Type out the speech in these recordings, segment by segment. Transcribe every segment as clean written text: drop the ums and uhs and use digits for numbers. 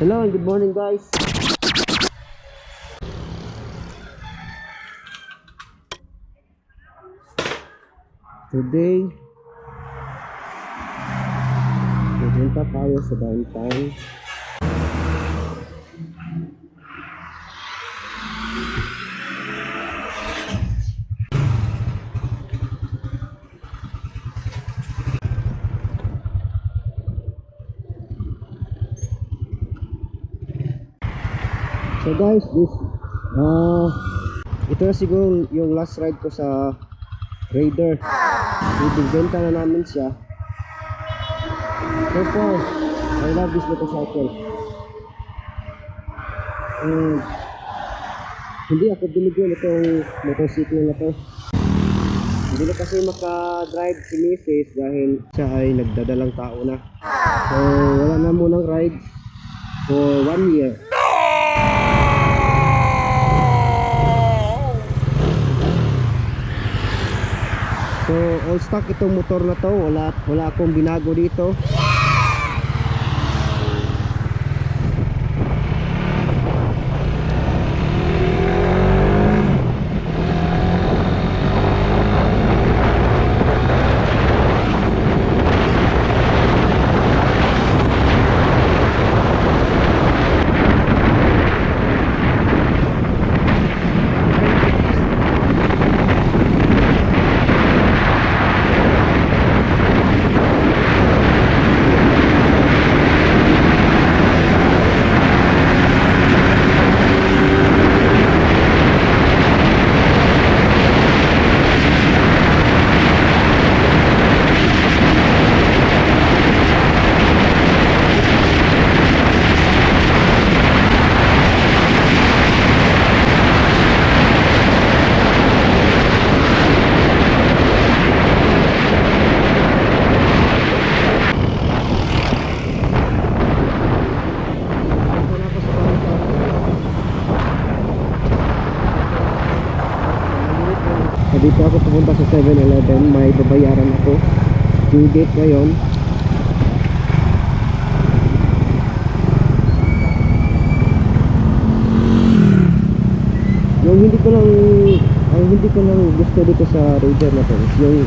Hello and good morning guys. Today, pupunta tayo sa downtown. So guys, ito na siguro yung last ride ko sa Raider. Ibibenta na namin siya. So far, I love this motorcycle. Hindi ako binigyan itong motorcycle na to. Hindi na kasi maka-drive si Mrs. dahil siya ay nagdadalang tao na. So wala na munang ride for 1 year. So all stock itong motor na to, wala akong binago dito. Dito ako pupunta sa 7-Eleven, may babayaran ako. Due date ngayon. Yung hindi ko lang gusto dito sa Raider na to is yung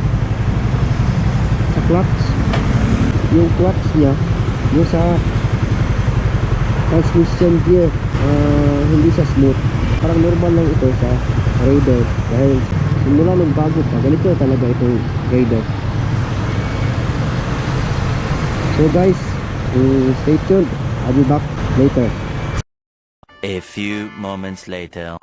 sa clutch. Yung clutch niya, yung sa transmission gear, hindi siya smooth. Parang normal lang ito sa Raider dahil simula nung bago pa, ganito talaga itong Raider. So guys, stay tuned. I'll be back later. A few moments later.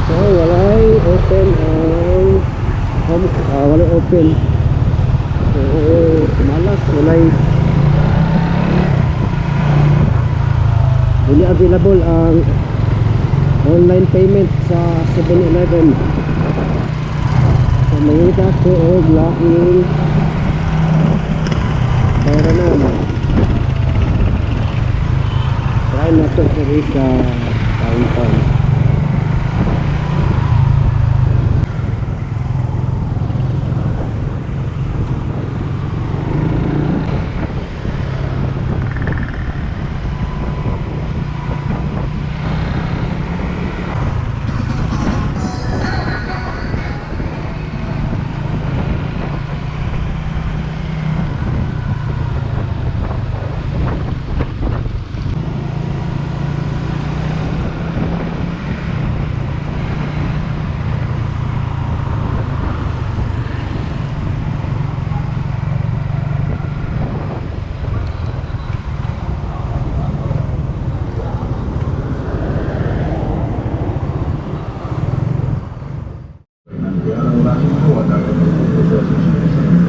So walay open ang walay open. So malas, walay hindi available ang online payment sa 7-Eleven. So mangita ko og laking bayranan. Try na to sa downtown.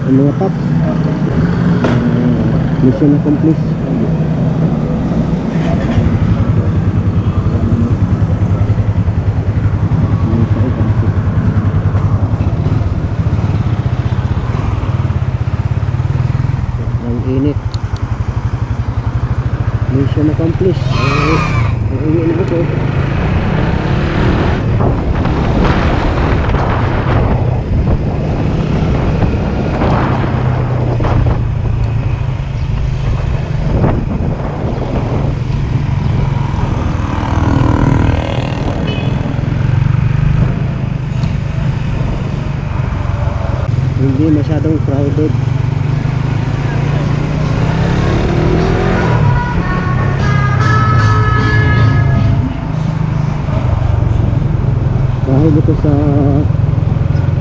Ang mga paps, mission accomplished. Ang init. Mission accomplished. Ang uwi na ito. hindi masyadong crowded. Dahil ito sa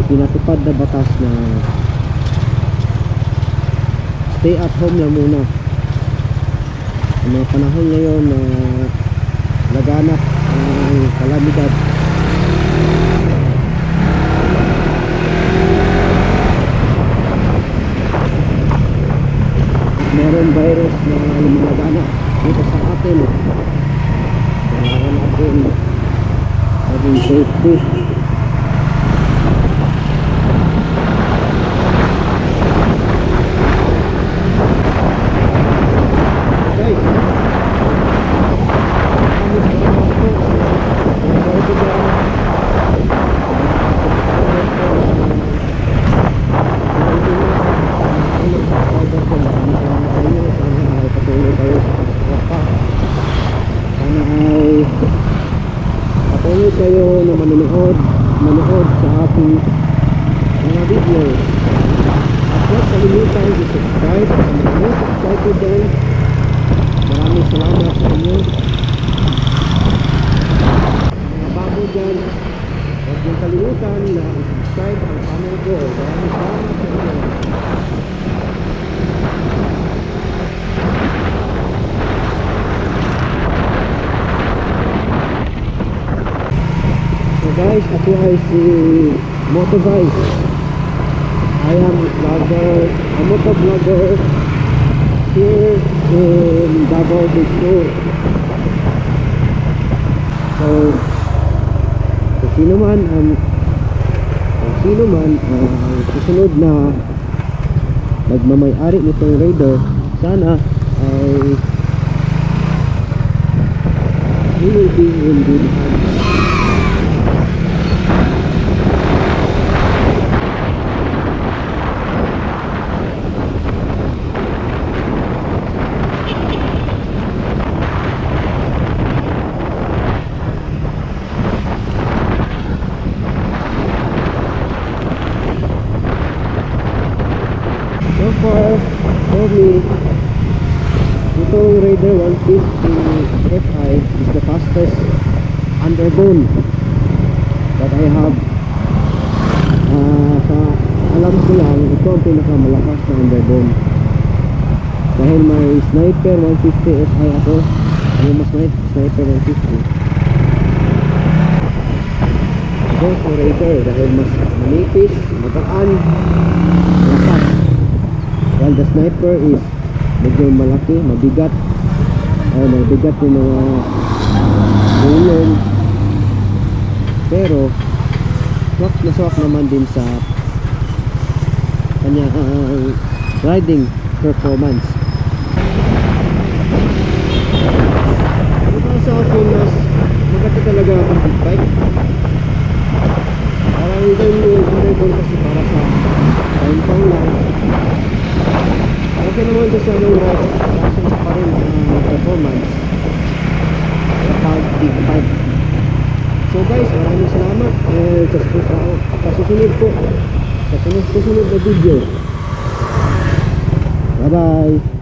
pinatupad na batas na stay at home lang muna. Ang mga panahon ngayon na laganap ang kalamidad, meron virus na lumalaganap dito sa atin. Kailangan natin maging safety. Patuloy kayo na manood sa ating mga video. At huwag kalimutan i-subscribe sa mga subscribe ko dyan. Maraming salamat sa inyo. Mga bago dyan, huwag niyong kalimutan na i-subscribe ang channel ko. Maraming salamat sa inyo. Guys, ako ay si Motovice. I am a motovlogger here in Davao del Sur. So, kung sino man ang susunod na magmamay-ari nitong Raider, sana ay he will be in good hands. So far, for me, itong Raider 150 Fi is the fastest underbone that I have. Sa alam ko lang, ito ang pinakamalakas na underbone. Dahil may Sniper 150 Fi ako, yung mas Sniper 150. Ito sa Raider dahil mas manipis, magaan, malakas. While the Sniper is medyo malaki, mabigat yung mga gulong, pero swak na swak naman din sa kanya riding performance. Ito sa akin mas maganda talaga ang big bike. Parang yung Raider kasi para sa time lang. Okay naman ito sa long ride, kaso pa rin performance kapag big bike. So guys, maraming salamat sa susunod po, sa susunod na video. Bye bye.